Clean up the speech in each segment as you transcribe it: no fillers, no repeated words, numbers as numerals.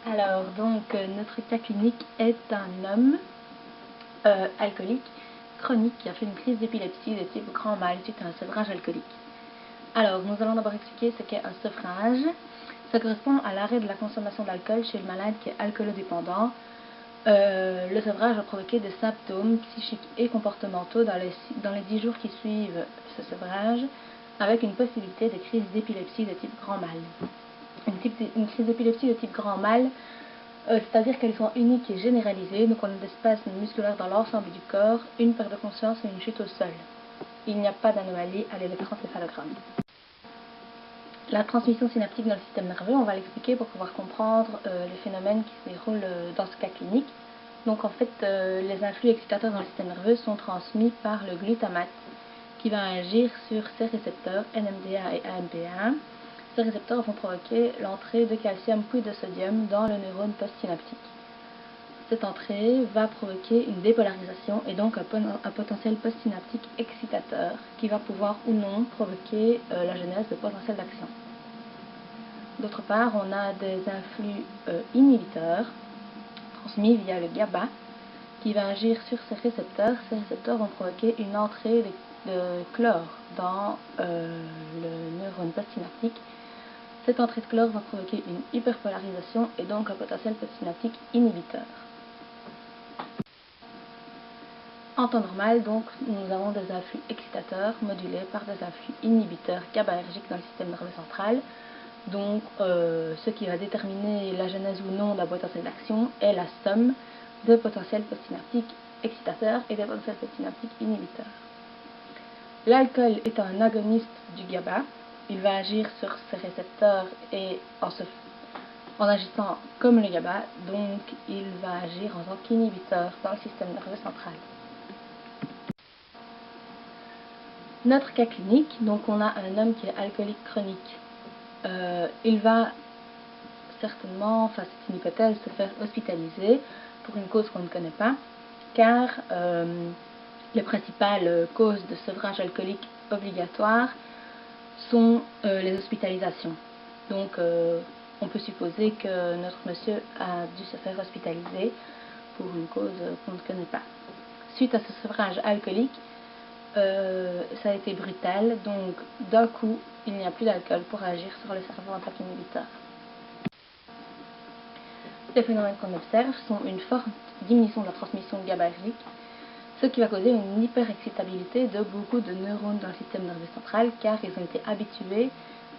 Alors, notre cas clinique est un homme alcoolique chronique qui a fait une crise d'épilepsie de type grand mal suite à un sevrage alcoolique. Alors, nous allons d'abord expliquer ce qu'est un sevrage. Ça correspond à l'arrêt de la consommation d'alcool chez le malade qui est alcoolodépendant. Le sevrage a provoqué des symptômes psychiques et comportementaux dans les 10 jours qui suivent ce sevrage, avec une possibilité de crise d'épilepsie de type grand mal. Une crise d'épilepsie de type grand mal, c'est-à-dire qu'elles sont uniques et généralisées, donc on a des spasmes musculaires dans l'ensemble du corps, une perte de conscience et une chute au sol. Il n'y a pas d'anomalie à l'électroencéphalogramme. La transmission synaptique dans le système nerveux, on va l'expliquer pour pouvoir comprendre les phénomènes qui se déroulent dans ce cas clinique. Donc en fait, les influx excitateurs dans le système nerveux sont transmis par le glutamate qui va agir sur ces récepteurs NMDA et AMP1. Ces récepteurs vont provoquer l'entrée de calcium puis de sodium dans le neurone postsynaptique. Cette entrée va provoquer une dépolarisation et donc un potentiel postsynaptique excitateur qui va pouvoir ou non provoquer la genèse de potentiel d'action. D'autre part, on a des influx inhibiteurs transmis via le GABA qui va agir sur ces récepteurs. Ces récepteurs vont provoquer une entrée de chlore dans le neurone postsynaptique. Cette entrée de chlore va provoquer une hyperpolarisation et donc un potentiel postsynaptique inhibiteur. En temps normal, donc, nous avons des influx excitateurs modulés par des influx inhibiteurs GABAergiques dans le système nerveux central. Donc, ce qui va déterminer la genèse ou non d'un potentiel d'action est la somme de potentiels postsynaptiques excitateurs et des potentiels postsynaptiques inhibiteurs. L'alcool est un agoniste du GABA. Il va agir sur ces récepteurs et en agissant comme le GABA, donc il va agir en tant qu'inhibiteur dans le système nerveux central. Notre cas clinique, donc on a un homme qui est alcoolique chronique. Il va certainement, enfin c'est une hypothèse, se faire hospitaliser pour une cause qu'on ne connaît pas, car les principales causes de sevrage alcoolique obligatoire sont les hospitalisations. Donc on peut supposer que notre monsieur a dû se faire hospitaliser pour une cause qu'on ne connaît pas. Suite à ce sevrage alcoolique, ça a été brutal, donc d'un coup, il n'y a plus d'alcool pour agir sur le cerveau en tant qu'inhibiteur. Les phénomènes qu'on observe sont une forte diminution de la transmission GABAergique, ce qui va causer une hyperexcitabilité de beaucoup de neurones dans le système nerveux central, car ils ont été habitués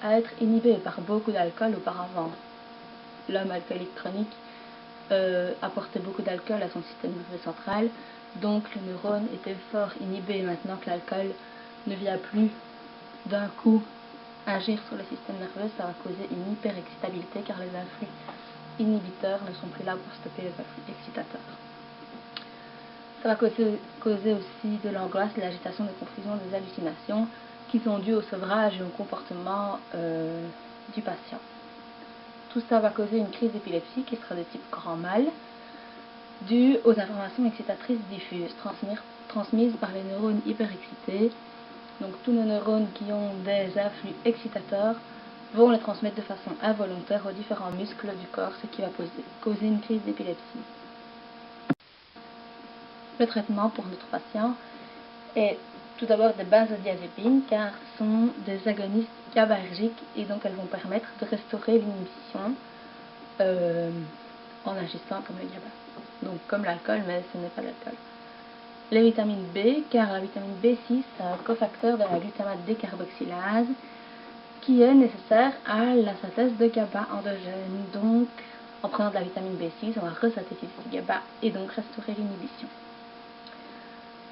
à être inhibés par beaucoup d'alcool auparavant. L'homme alcoolique chronique apportait beaucoup d'alcool à son système nerveux central, donc le neurone était fort inhibé. Maintenant que l'alcool ne vient plus d'un coup agir sur le système nerveux, ça va causer une hyperexcitabilité car les influx inhibiteurs ne sont plus là pour stopper les influx excitateurs. Ça va causer aussi de l'angoisse, de l'agitation, des confusions, des hallucinations qui sont dues au sevrage et au comportement du patient. Tout ça va causer une crise d'épilepsie qui sera de type grand mal, due aux informations excitatrices diffuses transmises par les neurones hyperexcités. Donc tous nos neurones qui ont des influx excitateurs vont les transmettre de façon involontaire aux différents muscles du corps, ce qui va causer une crise d'épilepsie. Le traitement pour notre patient est tout d'abord des benzodiazépines, car ce sont des agonistes GABAergiques et donc elles vont permettre de restaurer l'inhibition en agissant comme le GABA. Donc comme l'alcool, mais ce n'est pas l'alcool. Les vitamines B, car la vitamine B6 est un cofacteur de la glutamate décarboxylase qui est nécessaire à la synthèse de GABA endogène. Donc en prenant de la vitamine B6, on va resynthétiser ce GABA et donc restaurer l'inhibition.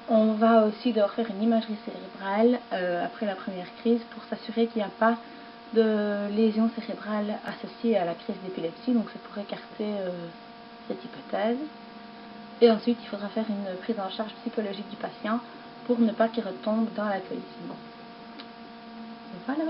On va aussi devoir faire une imagerie cérébrale après la première crise pour s'assurer qu'il n'y a pas de lésions cérébrales associées à la crise d'épilepsie, donc c'est pour écarter cette hypothèse. Et ensuite, il faudra faire une prise en charge psychologique du patient pour ne pas qu'il retombe dans l'alcoolisme. Voilà.